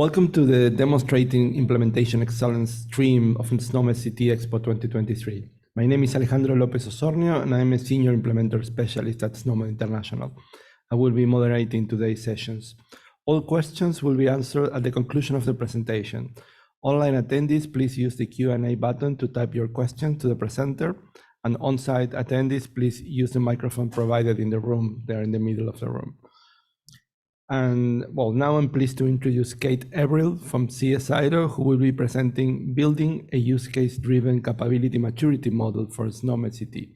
Welcome to the Demonstrating Implementation Excellence stream of SNOMED CT Expo 2023. My name is Alejandro López Osornio, and I'm a Senior Implementer Specialist at SNOMED International. I will be moderating today's sessions. All questions will be answered at the conclusion of the presentation. Online attendees, please use the Q&A button to type your question to the presenter, and on-site attendees, please use the microphone provided in the room, there in the middle of the room. And well, now I'm pleased to introduce Kate Ebrill from CSIRO, who will be presenting Building a Use Case-Driven Capability Maturity Model for SNOMED CT.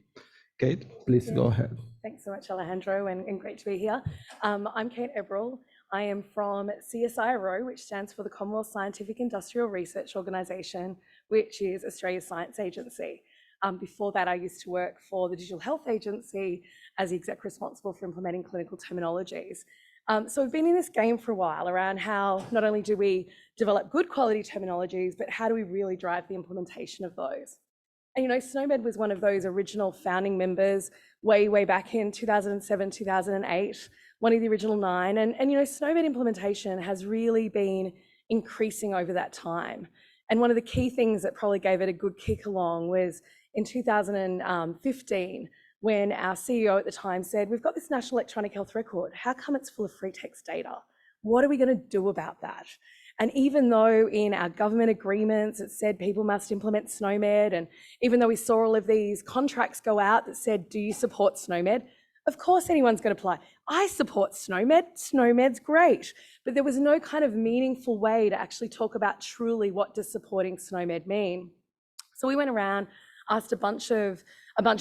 Kate, please go ahead. Thanks so much, Alejandro, and great to be here. I'm Kate Ebrill. I am from CSIRO, which stands for the Commonwealth Scientific Industrial Research Organisation, which is Australia's science agency. Before that, I used to work for the Digital Health Agency as the exec responsible for implementing clinical terminologies. So we've been in this game for a while around how not only do we develop good quality terminologies, but how do we really drive the implementation of those? And SNOMED was one of those original founding members way back in 2007, 2008, one of the original 9. And SNOMED implementation has really been increasing over that time. And one of the key things that probably gave it a good kick along was in 2015, when our CEO at the time said, we've got this National Electronic Health Record, how come it's full of free text data? What are we going to do about that? And even though in our government agreements it said people must implement SNOMED, and even though we saw all of these contracts go out that said, do you support SNOMED? Of course anyone's going to apply. I support SNOMED, SNOMED's great. But there was no kind of meaningful way to actually talk about truly what does supporting SNOMED mean. So we went around, asked a bunch of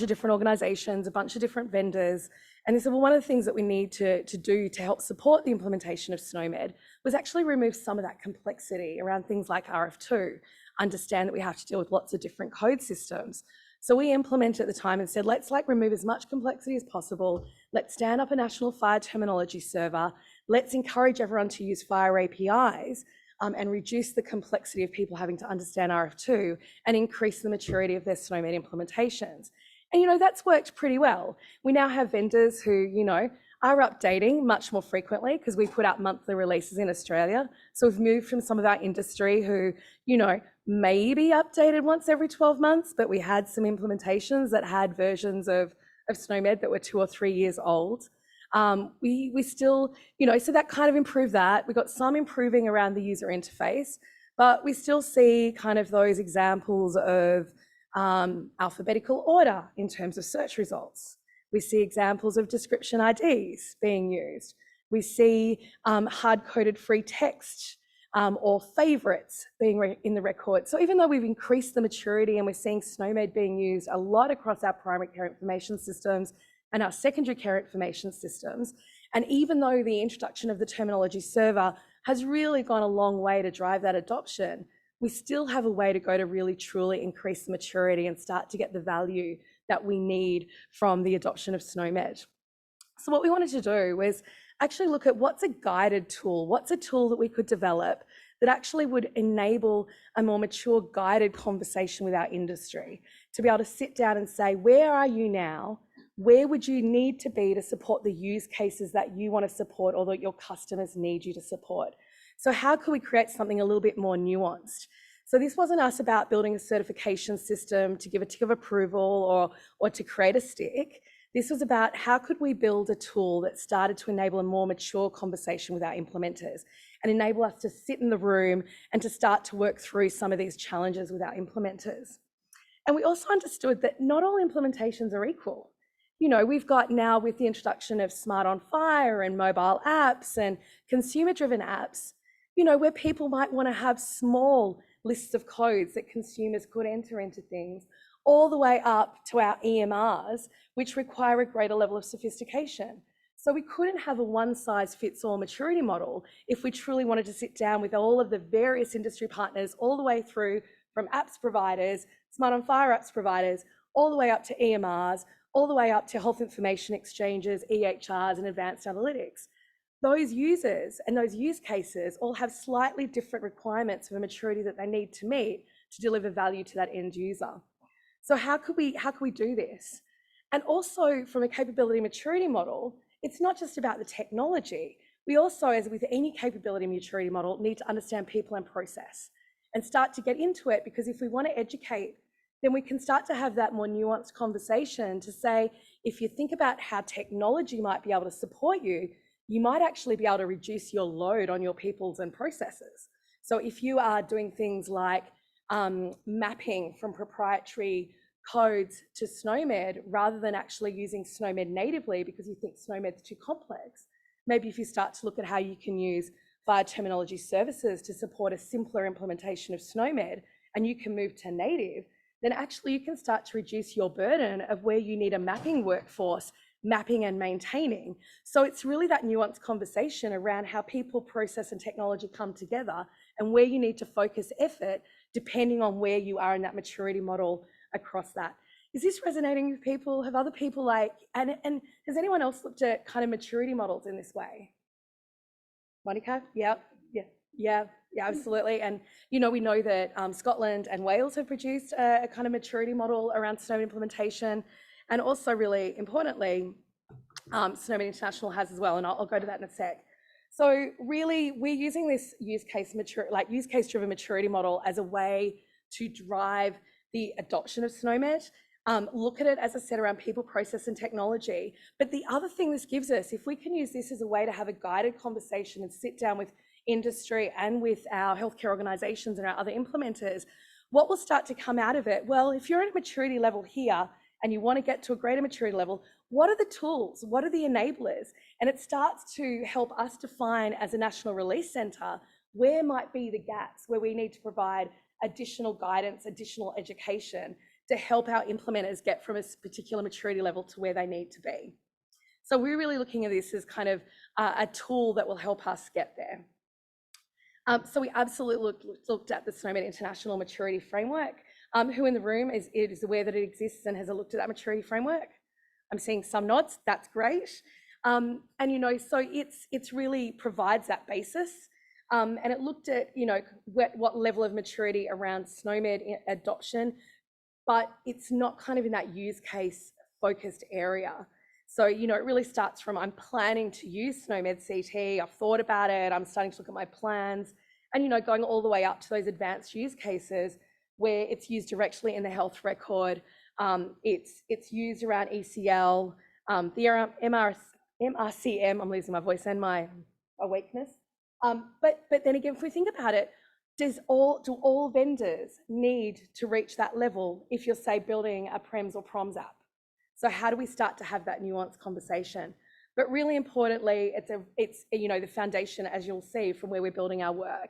different organizations, a bunch of different vendors, and they said, well, one of the things that we need to do to help support the implementation of SNOMED was actually remove some of that complexity around things like RF2, understand that we have to deal with lots of different code systems. So we implemented at the time and said, let's remove as much complexity as possible. Let's stand up a national fire terminology server. Let's encourage everyone to use fire APIs. And reduce the complexity of people having to understand RF2 and increase the maturity of their SNOMED implementations. And that's worked pretty well. We now have vendors who, are updating much more frequently because we put out monthly releases in Australia. So we've moved from some of our industry who, maybe updated once every 12 months, but we had some implementations that had versions of SNOMED that were 2 or 3 years old. We still, so that kind of improved that. We got some improving around the user interface, but we still see kind of those examples of alphabetical order in terms of search results. We see examples of description IDs being used. We see hard-coded free text or favorites being in the record. So even though we've increased the maturity and we're seeing SNOMED being used a lot across our primary care information systems and our secondary care information systems. And even though the introduction of the terminology server has really gone a long way to drive that adoption, we still have a way to go to really truly increase the maturity and start to get the value that we need from the adoption of SNOMED. So what we wanted to do was actually look at what's a guided tool, what's a tool that we could develop that actually would enable a more mature guided conversation with our industry, to be able to sit down and say, where are you now? Where would you need to be to support the use cases that you want to support or that your customers need you to support? So how could we create something a little bit more nuanced? So this wasn't us about building a certification system to give a tick of approval or to create a stick. This was about how could we build a tool that started to enable a more mature conversation with our implementers and enable us to sit in the room and to start to work through some of these challenges with our implementers. And we also understood that not all implementations are equal. We've got now, with the introduction of Smart on Fire and mobile apps and consumer-driven apps, where people might want to have small lists of codes that consumers could enter into things, all the way up to our EMRs, which require a greater level of sophistication. So we couldn't have a one-size-fits-all maturity model if we truly wanted to sit down with all of the various industry partners, all the way through from apps providers, Smart on Fire apps providers, all the way up to EMRs, all the way up to health information exchanges, EHRs, and advanced analytics. Those users and those use cases all have slightly different requirements of a maturity that they need to meet to deliver value to that end user. So how could we do this? And also from a capability maturity model, it's not just about the technology. We also, as with any capability maturity model, need to understand people and process and start to get into it, because if we want to educate, then we can start to have that more nuanced conversation to say, if you think about how technology might be able to support you, you might actually be able to reduce your load on your peoples and processes. So if you are doing things like mapping from proprietary codes to SNOMED rather than actually using SNOMED natively because you think SNOMED's too complex, maybe if you start to look at how you can use via terminology services to support a simpler implementation of SNOMED and you can move to native, then actually you can start to reduce your burden of where you need a mapping workforce, mapping and maintaining. So it's really that nuanced conversation around how people, process and technology come together and where you need to focus effort depending on where you are in that maturity model across that. Is this resonating with people? Have other people and has anyone else looked at kind of maturity models in this way? Monica? Yeah, absolutely. And, you know, we know that Scotland and Wales have produced a kind of maturity model around SNOMED implementation. And also really importantly, SNOMED International has as well, and I'll go to that in a sec. So really we're using this use case driven maturity model as a way to drive the adoption of SNOMED. Look at it, as I said, around people, process and technology. But the other thing this gives us, if we can use this as a way to have a guided conversation and sit down with industry and with our healthcare organisations and our other implementers, what will start to come out of it? Well, if you're at a maturity level here and you want to get to a greater maturity level, what are the tools? What are the enablers? And it starts to help us define as a national release centre where might be the gaps where we need to provide additional guidance, additional education to help our implementers get from a particular maturity level to where they need to be. So we're really looking at this as kind of a tool that will help us get there. So we absolutely looked at the SNOMED International Maturity Framework. Who in the room is aware that it exists and has looked at that maturity framework? I'm seeing some nods, that's great. And, you know, so it's really provides that basis. And it looked at, you know, what level of maturity around SNOMED adoption, but it's not kind of in that use case focused area. So, you know, it really starts from I'm planning to use SNOMED CT, I've thought about it, I'm starting to look at my plans, and, you know, going all the way up to those advanced use cases where it's used directly in the health record. It's used around ECL, the MRCM, I'm losing my voice and my weakness. But then again, if we think about it, do all vendors need to reach that level if you're, say, building a PREMS or PROMS app? So how do we start to have that nuanced conversation? But really importantly, it's you know, the foundation, as you'll see, from where we're building our work.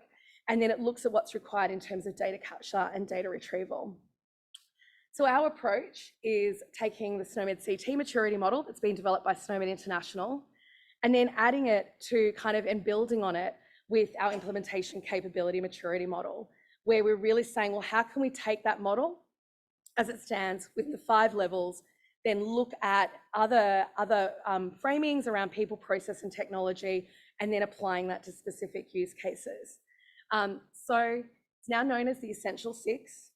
And then it looks at what's required in terms of data capture and data retrieval. So our approach is taking the SNOMED CT maturity model that's been developed by SNOMED International, and then adding it to kind of and building on it with our implementation capability maturity model, where we're really saying, well, how can we take that model as it stands with the 5 levels, then look at other framings around people, process and technology, and then applying that to specific use cases. So it's now known as the Essential 6.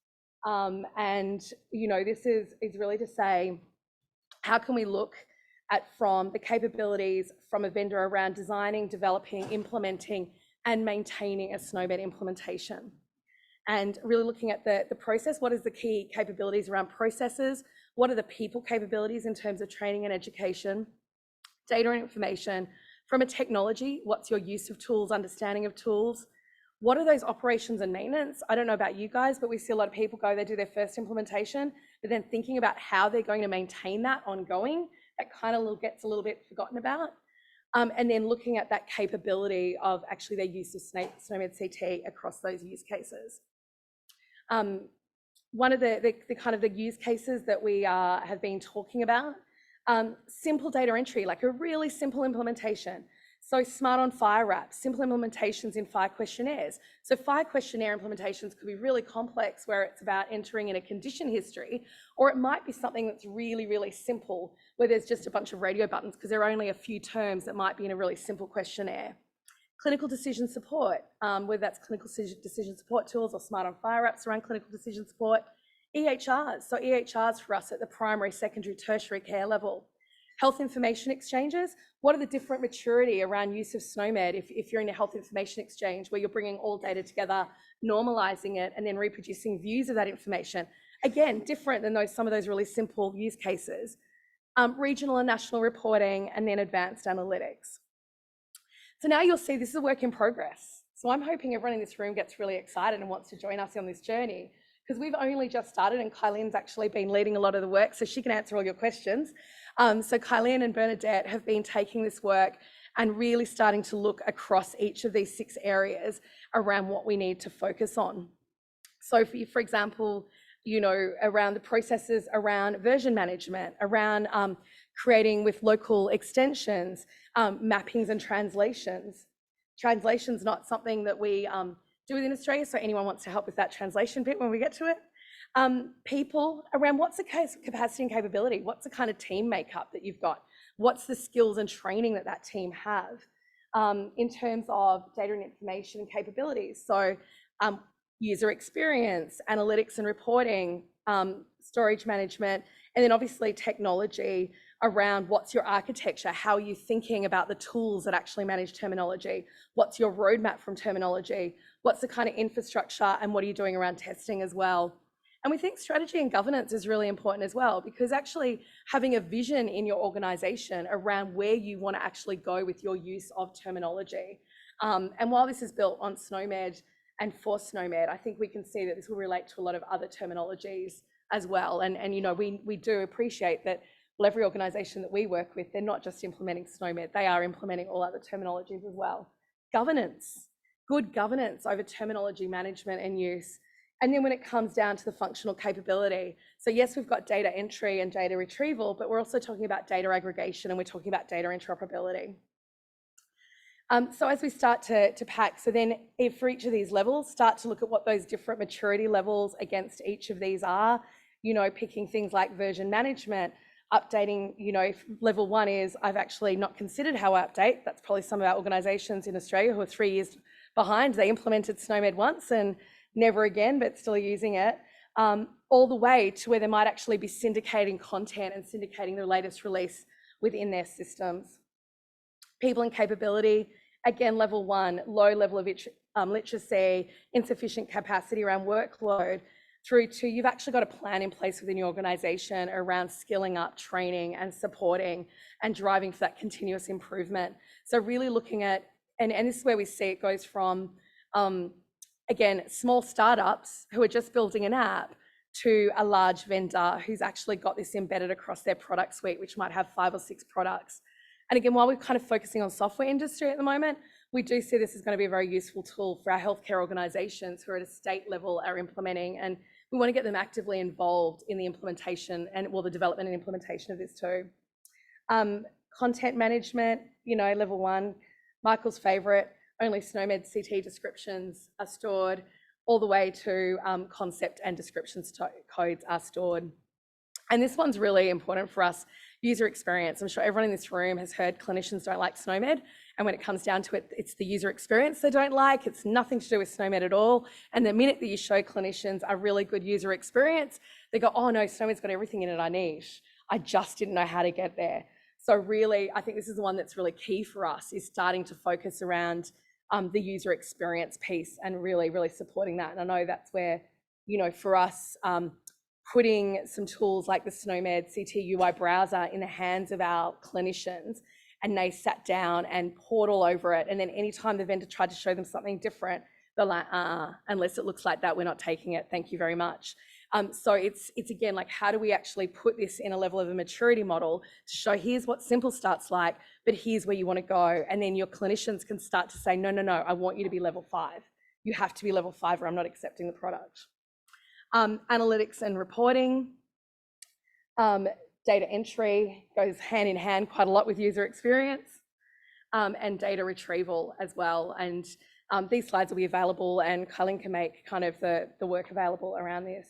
And, you know, this is really to say, how can we look at from the capabilities from a vendor around designing, developing, implementing, and maintaining a SNOMED implementation? And really looking at the process, what is the key capabilities around processes? What are the people capabilities in terms of training and education? Data and information. From a technology, what's your use of tools, understanding of tools? What are those operations and maintenance? I don't know about you guys, but we see a lot of people go, they do their first implementation, but then thinking about how they're going to maintain that ongoing, that kind of gets a little bit forgotten about. And then looking at that capability of actually their use of SNOMED CT across those use cases. One of the kind of the use cases that we have been talking about, simple data entry, like a really simple implementation. So smart on fire wraps, simple implementations in fire questionnaires. So fire questionnaire implementations could be really complex where it's about entering in a condition history, or it might be something that's really, really simple where there's just a bunch of radio buttons because there are only a few terms that might be in a really simple questionnaire. Clinical decision support, whether that's clinical decision support tools or smart on fire wraps around clinical decision support. EHRs, so EHRs for us at the primary, secondary, tertiary care level. Health information exchanges, what are the different maturity around use of SNOMED if you're in a health information exchange where you're bringing all data together, normalizing it, and then reproducing views of that information? Again, different than some of those really simple use cases. Regional and national reporting, and then advanced analytics. So now you'll see this is a work in progress. So I'm hoping everyone in this room gets really excited and wants to join us on this journey, because we've only just started and Kylene's actually been leading a lot of the work, so she can answer all your questions. So Kylene and Bernadette have been taking this work and really starting to look across each of these 6 areas around what we need to focus on. So for example, around the processes around version management, around creating with local extensions, mappings and translations. Translation's not something that we do within Australia, so anyone wants to help with that translation bit when we get to it. People around what's the capacity and capability, what's the kind of team makeup that you've got, what's the skills and training that team have in terms of data and information and capabilities. So user experience, analytics and reporting, storage management, and then obviously technology around what's your architecture, how are you thinking about the tools that actually manage terminology, what's your roadmap from terminology, what's the kind of infrastructure, and what are you doing around testing as well. And we think strategy and governance is really important as well, because actually having a vision in your organization around where you want to actually go with your use of terminology. And while this is built on SNOMED and for SNOMED, I think we can see that this will relate to a lot of other terminologies as well. And we do appreciate that every organization that we work with, they're not just implementing SNOMED, they are implementing all other terminologies as well. Governance, good governance over terminology management and use. And then when it comes down to the functional capability, so yes, we've got data entry and data retrieval, but we're also talking about data aggregation and we're talking about data interoperability. So as we start to pack, so then for each of these levels, start to look at what those different maturity levels against each of these are, picking things like version management, updating, level 1 is I've actually not considered how I update. That's probably some of our organizations in Australia who are 3 years behind. They implemented SNOMED once and never again, but still using it, all the way to where they might actually be syndicating content and syndicating the latest release within their systems. People and capability, again, level 1, low level of literacy, insufficient capacity around workload, through to you've actually got a plan in place within your organization around skilling up, training and supporting and driving for that continuous improvement. So really looking at, and this is where we see it goes from, again, small startups who are just building an app to a large vendor who's actually got this embedded across their product suite, which might have 5 or 6 products. And again, while we're kind of focusing on software industry at the moment, we do see this is going to be a very useful tool for our healthcare organizations who are at a state level are implementing, and we want to get them actively involved in the implementation and the development and implementation of this too. Content management, level 1, Michael's favorite, only SNOMED CT descriptions are stored, all the way to concept and descriptions codes are stored. And this one's really important for us, user experience. I'm sure everyone in this room has heard clinicians don't like SNOMED. And when it comes down to it, it's the user experience they don't like. It's nothing to do with SNOMED at all. And the minute that you show clinicians a really good user experience, they go, oh no, SNOMED's got everything in it I need. I just didn't know how to get there. So really, I think this is the one that's really key for us, is starting to focus around the user experience piece and really, really supporting that. And I know that's where, for us, putting some tools like the SNOMED CT UI browser in the hands of our clinicians, and they sat down and poured all over it. And then anytime the vendor tried to show them something different, they're like, unless it looks like that, we're not taking it. Thank you very much. So it's again, like, how do we actually put this in a level of a maturity model to show here's what simple starts like, but here's where you want to go. And then your clinicians can start to say, no, I want you to be level 5. You have to be level 5 or I'm not accepting the product. Analytics and reporting, data entry goes hand in hand quite a lot with user experience, and data retrieval as well. And these slides will be available, and Colin can make kind of the work available around this.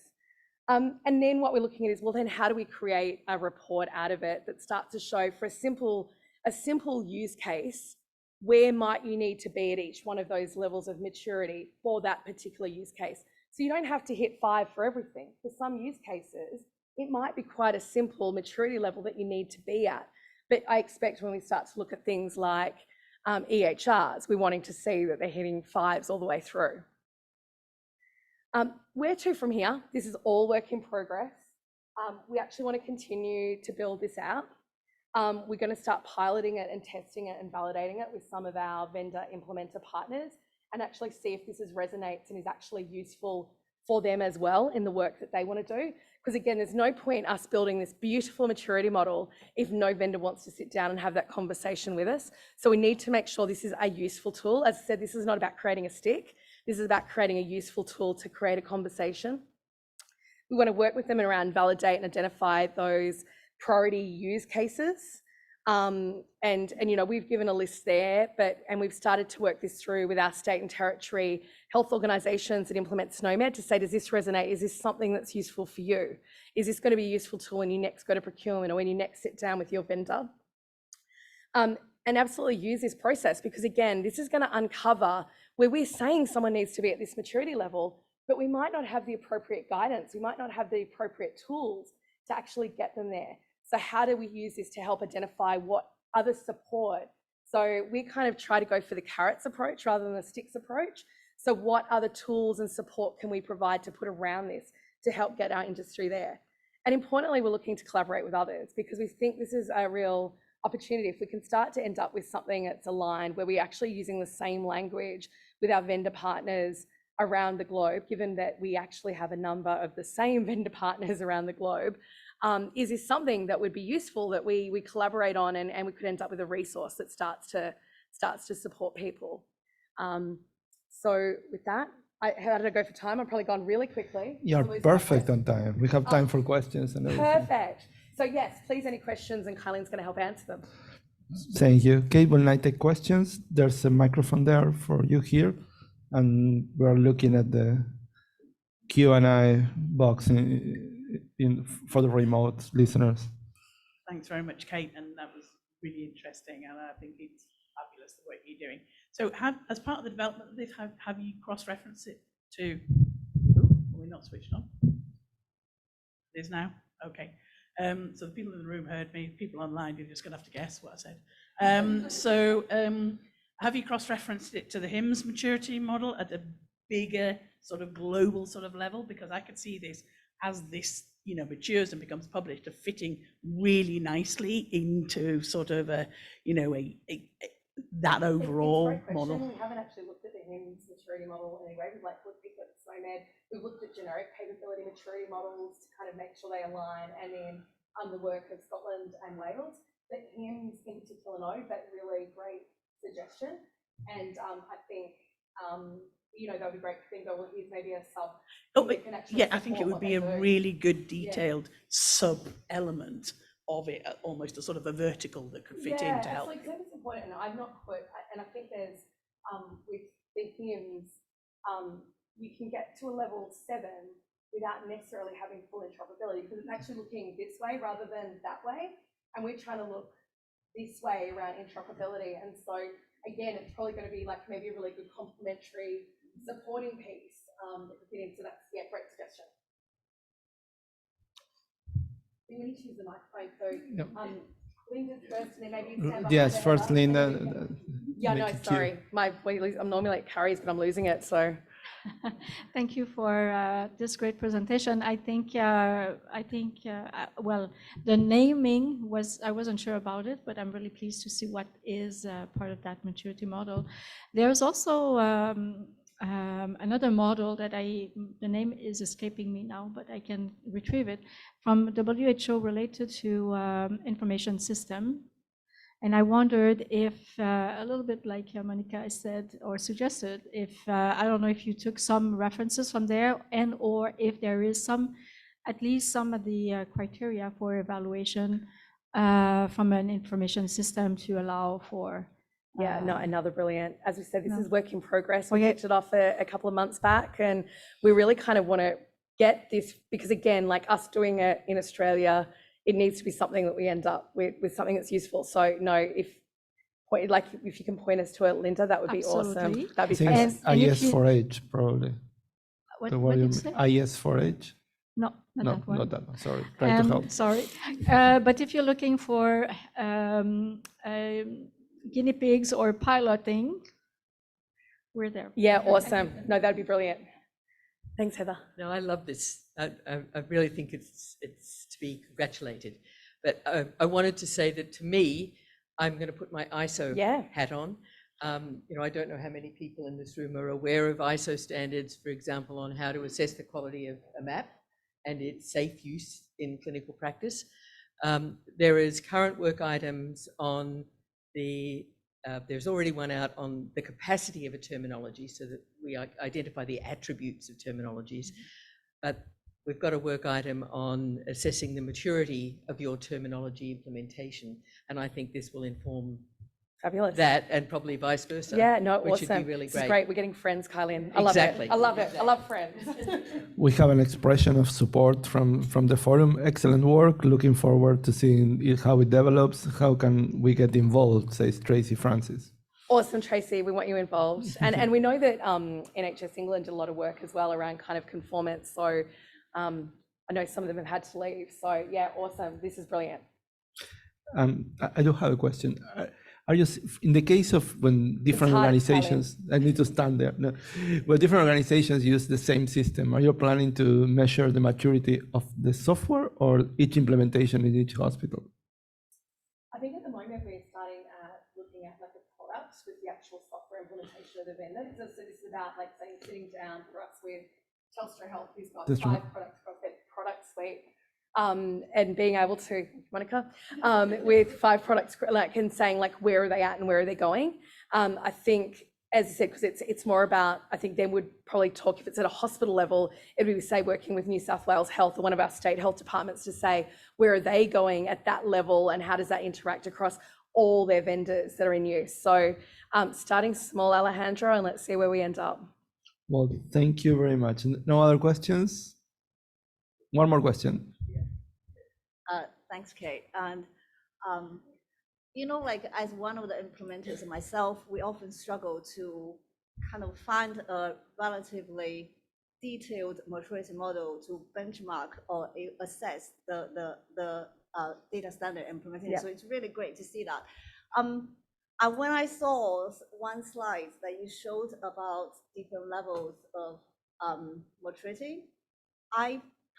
And then what we're looking at is, well, then how do we create a report out of it that starts to show for a simple use case, where might you need to be at each one of those levels of maturity for that particular use case? So you don't have to hit 5 for everything. For some use cases, it might be quite a simple maturity level that you need to be at. But I expect when we start to look at things like EHRs, we're wanting to see that they're hitting 5s all the way through. Where to from here? This is all work in progress. We actually want to continue to build this out. We're going to start piloting it and testing it and validating it with some of our vendor implementer partners and actually see if this resonates and is actually useful for them as well in the work that they want to do. Because again, there's no point us building this beautiful maturity model if no vendor wants to sit down and have that conversation with us. So we need to make sure this is a useful tool. As I said, this is not about creating a stick. This is about creating a useful tool to create a conversation. We want to work with them around validate and identify those priority use cases. And you know, we've given a list there, and we've started to work this through with our state and territory health organisations that implement SNOMED to say, does this resonate? Is this something that's useful for you? Is this going to be a useful tool when you next go to procurement or when you next sit down with your vendor? And absolutely use this process, because again, this is going to uncover where we're saying someone needs to be at this maturity level, but we might not have the appropriate guidance. We might not have the appropriate tools to actually get them there. So how do we use this to help identify what other support? So we kind of try to go for the carrots approach rather than the sticks approach. So what other tools and support can we provide to put around this to help get our industry there? And importantly, we're looking to collaborate with others, because we think this is a real opportunity. If we can start to end up with something that's aligned, where we're actually using the same language with our vendor partners around the globe, given that we actually have a number of the same vendor partners around the globe, is this something that would be useful that we collaborate on, and we could end up with a resource that starts to support people. So with that, how did I go for time? I've probably gone really quickly. You're perfect on time. We have time for questions and everything. Perfect. So yes, please, any questions, and Kylene's going to help answer them. Thank you. Kate will now take questions. There's a microphone there for you here, and we're looking at the Q&A box for the remote listeners. Thanks very much, Kate, and that was really interesting, and I think it's fabulous the work you're doing. So as part of the development of this, have you cross-referenced it to, are we not switched on? It is now? Okay. So the people in the room heard me, people online, you're just going to have to guess what I said. Have you cross-referenced it to the HIMSS maturity model at a bigger sort of global sort of level? Because I could see this as this, you know, matures and becomes published, of fitting really nicely into sort of a, you know, that overall model. We haven't actually looked at the HIMSS maturity model anyway. We've looked at SNOMED. We've looked at generic capability maturity models to kind of make sure they align, and then the work of Scotland and Wales. But HIMSS in particular, no, but really great suggestion. And I think you know, that would be great. I think there is maybe a sub. Yeah, I think it would be a really good detailed sub element of it, almost a sort of a vertical that could fit in to help. Like, it's important, and I've not put, and I think there's with the HIMSS, you can get to a level 7 without necessarily having full interoperability, because it's actually looking this way rather than that way, and we're trying to look this way around interoperability. And so again, it's probably going to be like maybe a really good complementary supporting piece that could fit into that. Yeah, great suggestion. We need to use the microphone, so Linda's first, and then maybe you stand yes, first Linda. Yeah, no, sorry, I'm normally like Carrie's, but I'm losing it, so. Thank you for this great presentation. I think, well, the naming was, I wasn't sure about it, but I'm really pleased to see what is part of that maturity model. There's also another model that the name is escaping me now, but I can retrieve it, from WHO related to information system. And I wondered if, a little bit like Monica said or suggested, if, I don't know if you took some references from there, and or if there is at least some of the criteria for evaluation from an information system to allow for. Yeah, no, another brilliant. As we said, this is work in progress. We kicked it off a couple of months back, and we really kind of want to get this, because again, like us doing it in Australia, it needs to be something that we end up with something that's useful. So no, if you can point us to it, Linda, that would be awesome. That'd be fantastic. IS4H probably. What did you say? IS4H. No, not No, that one. not that one. Sorry, trying to help. Sorry. But if you're looking for guinea pigs or piloting, we're there. Yeah, awesome. No, that'd be brilliant. Thanks, Heather. No, I love this. I really think it's to be congratulated. But I wanted to say that to me, I'm going to put my ISO hat on. I don't know how many people in this room are aware of ISO standards, for example, on how to assess the quality of a map and its safe use in clinical practice. There is current work items on there's already one out on the capacity of a terminology so that we identify the attributes of terminologies. But we've got a work item on assessing the maturity of your terminology implementation. And I think this will inform Fabulous. that and probably vice versa. Yeah, no, which awesome. should be really This is great. great. We're getting friends, Kylie. I love Exactly. it. I love it. I love friends. We have an expression of support from the forum. Excellent work. Looking forward to seeing how it develops. How can we get involved, says Tracy Francis. Awesome, Tracy. We want you involved. And we know that NHS England did a lot of work as well around kind of conformance. So I know some of them have had to leave. So yeah, awesome. This is brilliant. I do have a question. Are you, in the case of when different organizations, I need to stand there, no, when different organizations use the same system, are you planning to measure the maturity of the software or each implementation in each hospital? I think at the moment we're starting looking at like the product with the actual software implementation of the vendor. So this is about like say sitting down for us with Telstra Health, who's got 5 products across their product suite. And being able to, Monica, with 5 products, like, and saying like, where are they at and where are they going? I think, as I said, because it's more about, I think then would probably talk, if it's at a hospital level, it would be, say, working with New South Wales Health or one of our state health departments to say, where are they going at that level and how does that interact across all their vendors that are in use? So starting small, Alejandro, and let's see where we end up. Well, thank you very much. No other questions? One more question. Thanks, Kate. And, like as one of the implementers myself, we often struggle to kind of find a relatively detailed maturity model to benchmark or assess the data standard implementation. Yeah. So it's really great to see that. And when I saw one slide that you showed about different levels of maturity,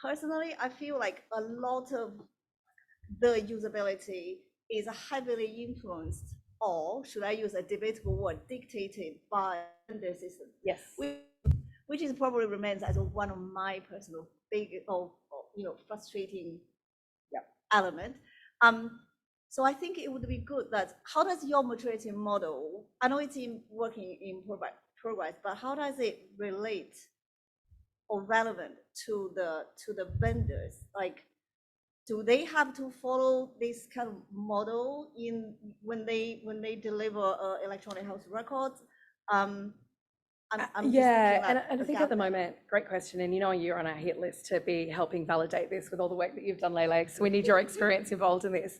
personally, I feel like a lot of the usability is heavily influenced, or should I use a debatable word, dictated by vendor system. Yes. Which is probably remains as one of my personal big frustrating element. So I think it would be good that, how does your maturity model, I know it's working in progress, but how does it relate or relevant to the vendors? Like, do they have to follow this kind of model when they deliver electronic health records? And I think at the moment, great question. And you're on our hit list to be helping validate this with all the work that you've done, Lele. So we need your experience involved in this.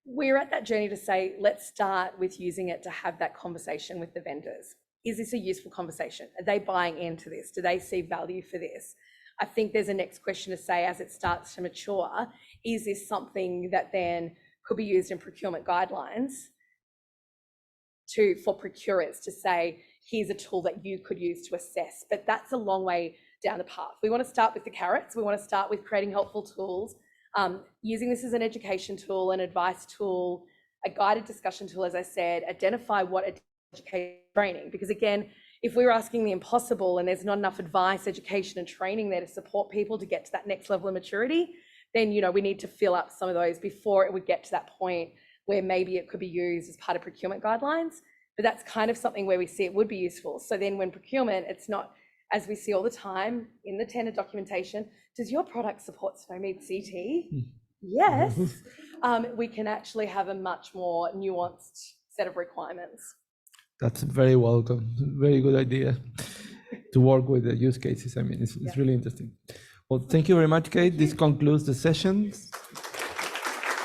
We're at that journey to say, let's start with using it to have that conversation with the vendors. Is this a useful conversation? Are they buying into this? Do they see value for this? I think there's a next question to say, as it starts to mature, is this something that then could be used in procurement guidelines for procurers to say, here's a tool that you could use to assess? But that's a long way down the path. We want to start with the carrots. We want to start with creating helpful tools, using this as an education tool, an advice tool, a guided discussion tool, as I said, identify what education training, because again, if we're asking the impossible and there's not enough advice, education and training there to support people to get to that next level of maturity, then we need to fill up some of those before it would get to that point where maybe it could be used as part of procurement guidelines. But that's kind of something where we see it would be useful. So then when procurement, it's not, as we see all the time in the tender documentation, does your product support SNOMED CT? Yes. We can actually have a much more nuanced set of requirements. That's very welcome. Very good idea to work with the use cases. I mean, it's really interesting. Well, thank you very much, Kate. This concludes the session.